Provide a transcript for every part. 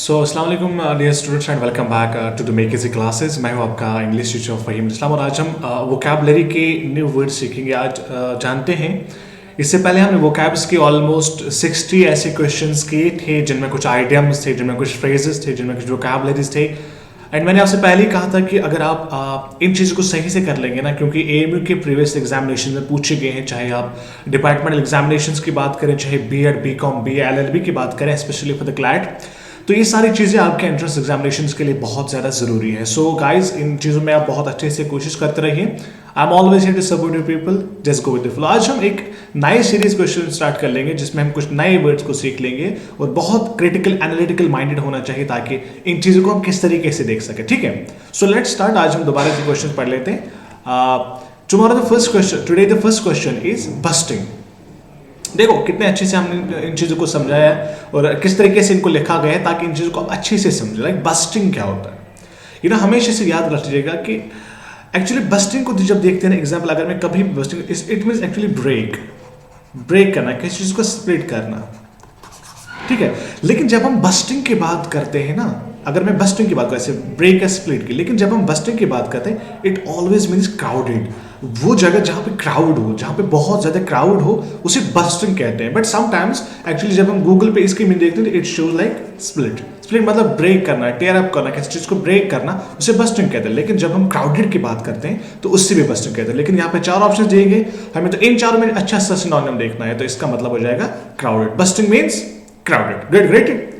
अस्सलाम वालेकुम dear students and welcome back to the make easy classes. मैं हूं आपका इंग्लिश टीचर फ़हीम इस्लाम और आज हम वोकैबलरी के न्यू वर्ड सीखेंगे। आज जानते हैं, इससे पहले हमने वोकैब्स के ऑलमोस्ट 60 ऐसे क्वेश्चंस किए थे जिनमें कुछ आइडियम्स थे, जिनमें कुछ फ्रेजेस थे, जिनमें कुछ वोकैबलरीज थे। एंड मैंने आपसे पहले ही कहा था कि अगर आप इन चीज़ों को सही से कर लेंगे ना, क्योंकि एएमयू के प्रीवियस एग्जामिनेशन में पूछे गए हैं, चाहे आप डिपार्टमेंटल एग्जामिनेशंस की बात करें, चाहे बीएड, बीकॉम, बीए, एलएलबी की बात करें, स्पेशली फॉर द क्लैट, तो ये सारी चीज़ें आपके एंट्रेंस एग्जामिनेशंस के लिए बहुत ज़्यादा ज़रूरी है। सो गाइस, इन चीज़ों में आप बहुत अच्छे से कोशिश करते रहिए। I am always here to support you people, just go with the flow. आज हम एक नए सीरीज क्वेश्चन स्टार्ट कर लेंगे जिसमें हम कुछ नए वर्ड्स को सीख लेंगे और बहुत क्रिटिकल एनालिटिकल माइंडेड होना चाहिए ताकि इन चीज़ों को हम किस तरीके से देख सकें। ठीक है, सो लेट्स स्टार्ट। आज हम दोबारा से क्वेश्चन पढ़ लेते हैं। Today the first question is busting. देखो कितने अच्छे से हमने इन चीज़ों को समझाया है और किस तरीके से इनको लिखा गया है ताकि इन चीज़ों को आप अच्छे से समझे। लाइक बस्टिंग क्या होता है, हमेशा से याद रखिएगा कि एक्चुअली बस्टिंग को जब देखते हैं ना, एग्जाम्पल अगर मैं कभी busting, it means actually break करना, किसी चीज़ को स्प्लिट करना। ठीक है, लेकिन जब हम बस्टिंग की बात करते हैं ना, अगर मैं बस्टिंग की बात करते हैं ब्रेक या स्प्लिट की, लेकिन जब हम बस्टिंग की बात करते हैं इट ऑलवेज मीन्स क्राउडेड। वो जगह जहाँ पे क्राउड हो, जहाँ पे बहुत ज़्यादा क्राउड हो, उसे बस्टिंग कहते हैं। बट समटाइम्स एक्चुअली जब हम गूगल पे इसकी मीनिंग देखते हैं इट शोज लाइक स्प्लिट मतलब ब्रेक करना, टेयर अप करना, किसी चीज़ को ब्रेक करना, उसे बस्टिंग कहते हैं। लेकिन जब हम क्राउडेड की बात करते हैं तो उससे भी बस्टिंग कहते हैं। लेकिन यहाँ पे 4 ऑप्शन दिए गए, हमें तो इन चारों में अच्छा सा सिनोनिम देखना है, तो इसका मतलब हो जाएगा crowded. Busting means crowded. Great,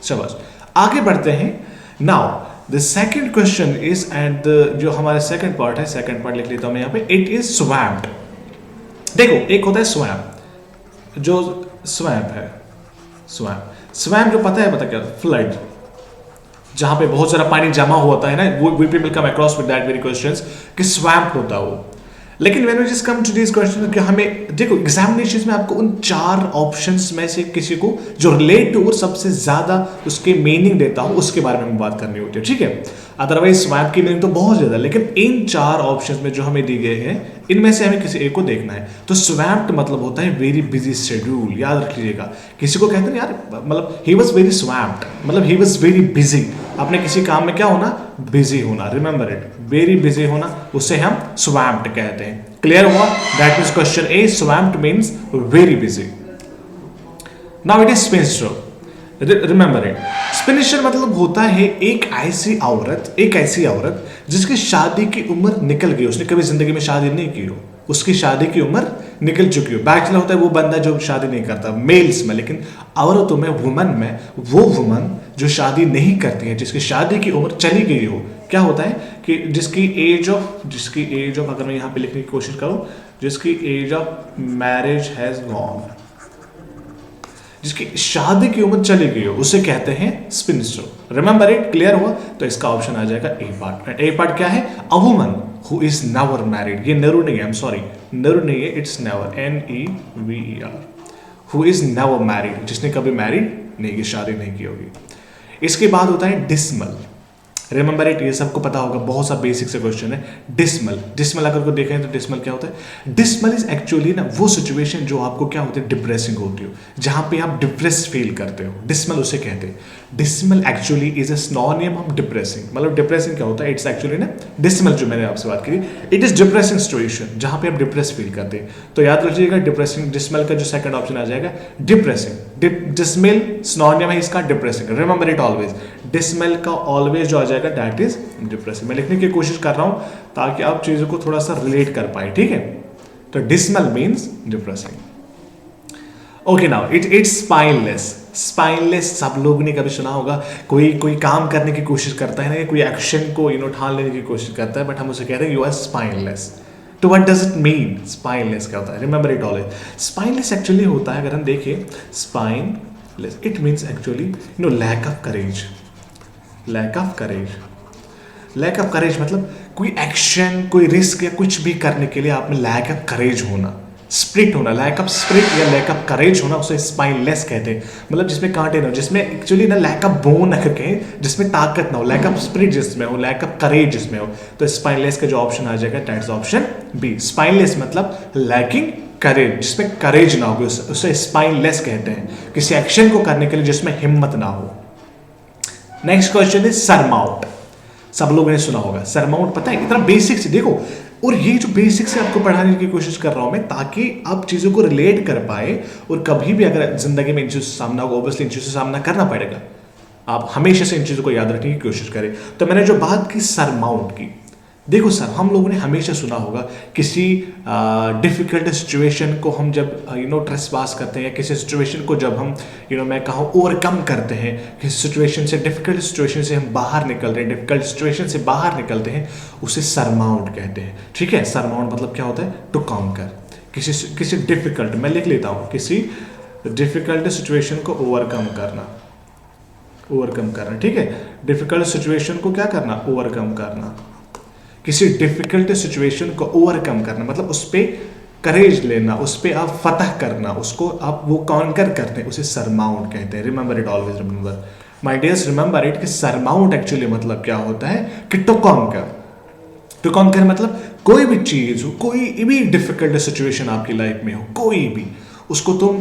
शाबाश। आगे बढ़ते हैं। Now the second question is, and जो हमारा सेकेंड पार्ट है, सेकेंड पार्ट लिख लेता हूं मैं यहाँ पे, इट इज स्वैम्प्ड। देखो एक होता है स्वैम्प, जो स्वैम्प है, स्वैम्प जो पता है क्या, फ्लड, जहां पे बहुत सारा पानी जमा होता है ना, we people come across with that very questions कि स्वैम्प होता है वो। लेकिन when we just come to this question कि हमें देखो एग्जामिनेशन में आपको उन 4 ऑप्शंस में से किसी को जो रिलेट टू और सबसे ज्यादा उसके मीनिंग देता हो उसके बारे में बात करनी होती है। ठीक है, अदरवाइज स्वैप की मीनिंग तो बहुत ज्यादा, लेकिन इन 4 ऑप्शंस में जो हमें दी गए हैं इनमें से हमें किसी एक को देखना है। तो स्वैप्ड मतलब होता है वेरी बिजी शेड्यूल, याद रख लीजिएगा। किसी को कहते हैं यार, मतलब ही वॉज वेरी स्वैप्ड, मतलब ही वॉज वेरी बिजी। अपने किसी काम में क्या होना, बिजी होना, रिमेंबर इट, वेरी बिजी होना, उसे हम स्वैप्ड कहते हैं। क्लियर हुआ? That means question A, swamped means very busy. Now it is spinster, remember it. Spinster मतलब होता है एक ऐसी औरत जिसकी शादी की उम्र निकल गई, उसने कभी जिंदगी में शादी नहीं की हो, उसकी शादी की उम्र निकल चुकी हो। बैचलर होता है वो बंदा जो शादी नहीं करता, मेल्स में। लेकिन औरतों में, वुमन में, वो वुमन जो शादी नहीं करती है, जिसकी शादी की उम्र चली गई हो, क्या होता है कि जिसकी एज ऑफ अगर मैं यहाँ पे लिखने की कोशिश करूँ, जिसकी age of marriage has gone, जिसकी शादी की उम्र चली गई हो, उसे कहते हैं स्पिनिस्टर। Remember it. क्लियर हुआ? तो इसका ऑप्शन आ जाएगा ए पार्ट। ए पार्ट क्या है? A woman who is never married. ये नेरू नहीं है, आई एम सॉरी, नेरू नहीं है, it's never, NEVER, who is never married, जिसने कभी मैरिड नहीं की, शादी नहीं की होगी। इसके बाद होता है डिसमल। रिमेंबर इट, ये सबको पता होगा, बहुत सा बेसिक से क्वेश्चन है। डिसमल अगर को देखें तो डिसमल क्या होता है? डिसमल इज एक्चुअली ना वो सिचुएशन जो आपको क्या होती है, डिप्रेसिंग होती हो, जहां पे आप डिप्रेस फील करते हो, डिसमल उसे कहते हैं। Dismal actually is a synonym of depressing. मतलब डिप्रेसिंग क्या होता है? इट्स एक्चुअली ना डिसमल, जो मैंने आपसे बात करी, इट इज डिप्रेसिंग सिचुएशन जहां पे आप डिप्रेस फील करते हैं। तो याद रखिएगा डिप्रेसिंग, डिसमल का जो सेकंड ऑप्शन आ जाएगा डिप्रेसिंग। डिसमल सिनोनिम है इसका depressing. Remember it always, dismal का ऑलवेज जो आ जाएगा दैट इज डिप्रेसिंग। मैं लिखने की कोशिश कर रहा हूं ताकि आप चीजों को थोड़ा सा रिलेट कर पाए। ठीक है, तो dismal means depressing. Okay, now it's spineless सब लोगों ने कभी सुना होगा, कोई काम करने की कोशिश करता है ना, कोई एक्शन को ठान लेने की कोशिश करता है, बट हम उसे कहते हैं यू आर स्पाइनलेस। तो what does it mean? Spineless क्या होता है? Remember it always, spineless actually होता है, अगर हम देखें spineless, it means actually lack of courage. Lack of courage मतलब कोई एक्शन, कोई रिस्क या कुछ भी करने के लिए आप में लैक ऑफ करेज होना, स्प्रिट होना, लैक ऑफ स्प्रिट या लैक ऑफ करेज होना, उसे स्पाइनलेस कहते हैं। मतलब जिसमें कांटे ना हो, जिसमें एक्चुअली ना लैक ऑफ बोन अगर कहें, जिसमें ताकत ना हो, लैक ऑफ स्प्रिट जिसमें हो, लैक ऑफ करेज जिसमें हो, तो स्पाइनलेस का जो ऑप्शन आ जाएगा that is option B. Spineless मतलब लैकिंग करेज, जिसमें करेज ना हो, उसे स्पाइनलेस कहते हैं, किसी एक्शन को करने के लिए जिसमें हिम्मत ना हो। Next question is surmount. सब लोगों ने सुना होगा सरमाउंट, पता है इतना बेसिक से देखो, और ये जो बेसिक से आपको पढ़ाने की कोशिश कर रहा हूं मैं ताकि आप चीजों को रिलेट कर पाए, और कभी भी अगर जिंदगी में इन चीजों से सामना होगा, ऑब्वियसली इन चीजों से सामना करना पड़ेगा, आप हमेशा से इन चीजों को याद रखने की कोशिश करें। तो मैंने जो बात की सरमाउंट की, देखो सर हम लोगों ने हमेशा सुना होगा किसी डिफिकल्ट सिचुएशन को हम जब ट्रेस पास करते हैं, या किसी सिचुएशन को जब हम मैं कहूँ ओवरकम करते हैं, किसी सिचुएशन से, डिफिकल्ट सिचुएशन से हम बाहर निकल रहे हैं, डिफिकल्ट सिचुएशन से बाहर निकलते हैं, उसे सरमाउंट कहते हैं। ठीक है, सरमाउंट मतलब क्या होता है? To conquer. किसी डिफिकल्ट, मैं लिख लेता हूँ, किसी डिफिकल्ट सिचुएशन को ओवरकम करना, ओवरकम करना। ठीक है, डिफिकल्ट सिचुएशन को क्या करना? ओवरकम करना। किसी डिफिकल्ट सिचुएशन को ओवरकम करना मतलब उस पर करेज लेना, उस पर आप फतह करना, उसको आप वो कॉन्कर करते हैं, उसे सरमाउंट कहते हैं। Remember it, always remember my dears, remember it कि सरमाउंट एक्चुअली मतलब क्या होता है कि टू कॉन्कर। टू कॉन्कर मतलब कोई भी चीज हो, कोई भी डिफिकल्ट सिचुएशन आपकी लाइफ में हो, कोई भी, उसको तुम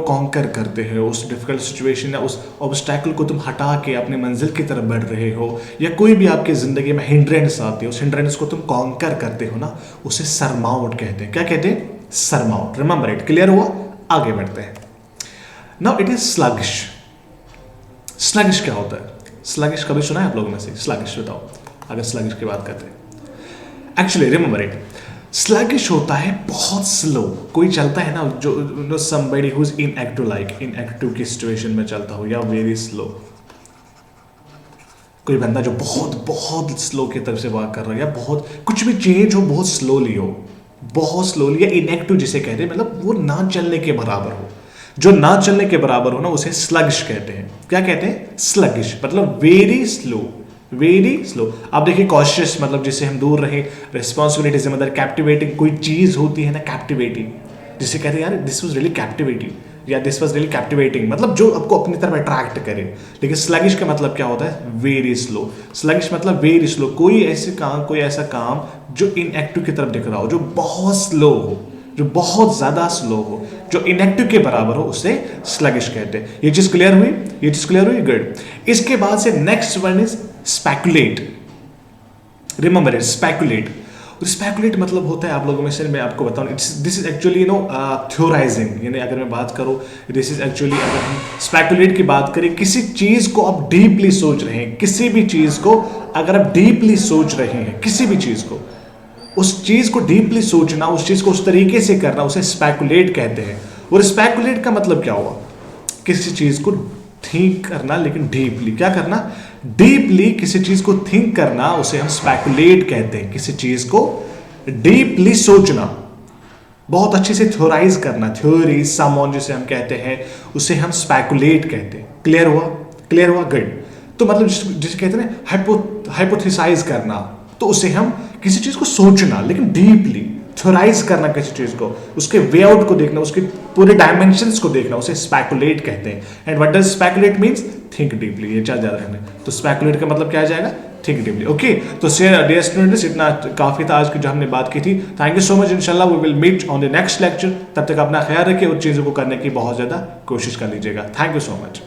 कॉन्कर करते हो, उस डिफिकल्ट सिचुएशन या उस ऑब्स्टैकल को तुम हटा के अपने मंजिल की तरफ बढ़ रहे हो, या कोई भी आपकी जिंदगी में हिंड्रेंस आती है, उस हिंड्रेंस को तुम कॉन्कर करते हो ना, उसे सरमाउंट कहते हैं। क्या कहते हैं? सरमाउंट। रिमेंबर इट, क्लियर हुआ? आगे बढ़ते हैं। Now it is sluggish. Sluggish क्या होता है? स्लगिश कभी सुना है आप लोगों में से? स्लगिश बताओ, अगर स्लगिश की बात करते हैं। एक्चुअली रिमेंबर इट, स्लगिश होता है बहुत स्लो। कोई चलता है ना जो somebody who is inactive, like inactive की सिचुएशन में चलता हो, या वेरी स्लो, कोई बंदा जो बहुत बहुत स्लो की तरफ से वॉक कर रहा है, या बहुत कुछ भी चेंज हो बहुत स्लोली हो, बहुत स्लोली, या इनएक्टिव जिसे कहते हैं, मतलब वो ना चलने के बराबर हो। जो ना चलने के बराबर हो ना, उसे स्लगिश कहते हैं। क्या कहते हैं? स्लगिश मतलब वेरी स्लो, वेरी स्लो। आप देखिए कॉशियस मतलब जिससे हम दूर रहे, रिस्पॉन्सिबिलिटी से मतलब कैप्टिवेटिंग, कोई चीज होती है ना कैप्टिवेटिंग, जिसे कहते हैं यार दिस वाज रियली कैप्टिवेटिंग, या दिस वाज रियली कैप्टिवेटिंग, मतलब जो आपको अपनी तरफ अट्रैक्ट करे। लेकिन स्लगिश का मतलब क्या होता है? Very slow. स्लगिश मतलब वेरी स्लो, कोई ऐसा काम जो इनएक्टिव की तरफ दिख रहा हो, जो बहुत स्लो हो, जो बहुत ज्यादा स्लो हो, जो इनएक्टिव के बराबर हो, उसे स्लगिश कहते हैं। ये चीज क्लियर हुई? ये चीज क्लियर हुई? गुड। इसके बाद से next one is speculate. Remember it, speculate. Speculate मतलब होता है, आप लोगों में से मैं आपको बताऊं, दिस इज एक्चुअली थ्योराइजिंग, यानी अगर मैं बात करूं, दिस इज एक्चुअली, अगर हम स्पेकुलेट की बात करें, किसी चीज को आप डीपली सोच रहे हैं, किसी भी चीज को अगर आप डीपली सोच रहे हैं, किसी भी चीज को, उस चीज को डीपली सोचना, उस चीज को उस तरीके से करना, उसे स्पेकुलेट कहते हैं। और स्पेकुलेट का मतलब क्या हुआ? किसी चीज को थिंक करना, लेकिन डीपली। क्या करना? डीपली किसी चीज को थिंक करना, उसे हम स्पेकुलेट कहते हैं। किसी चीज को डीपली सोचना, बहुत अच्छे से थ्योराइज करना, थ्योरी समवन जिसे हम कहते हैं, उसे हम स्पेकुलेट कहते हैं। क्लियर हुआ? क्लियर हुआ? गुड। तो मतलब जिसे कहते हैं ना हाइपोथेसाइज करना, तो उसे हम किसी चीज को सोचना, लेकिन डीपली थ्योराइज करना किसी चीज को, उसके वे आउट को देखना, उसके पूरे डायमेंशंस को देखना, उसे स्पेकुलेट कहते हैं। And what does speculate means? Think deeply. ये याद रखना। तो स्पेकुलेट का मतलब क्या आ जाएगा? Think deeply. ओके, तो डियर स्टूडेंट्स, इतना काफी था आज की जो हमने बात की थी। Thank you so much. इंशाल्लाह we will meet on the next lecture. तब तक अपना ख्याल रखिए और चीजों को करने की बहुत ज्यादा कोशिश कर लीजिएगा। Thank you so much.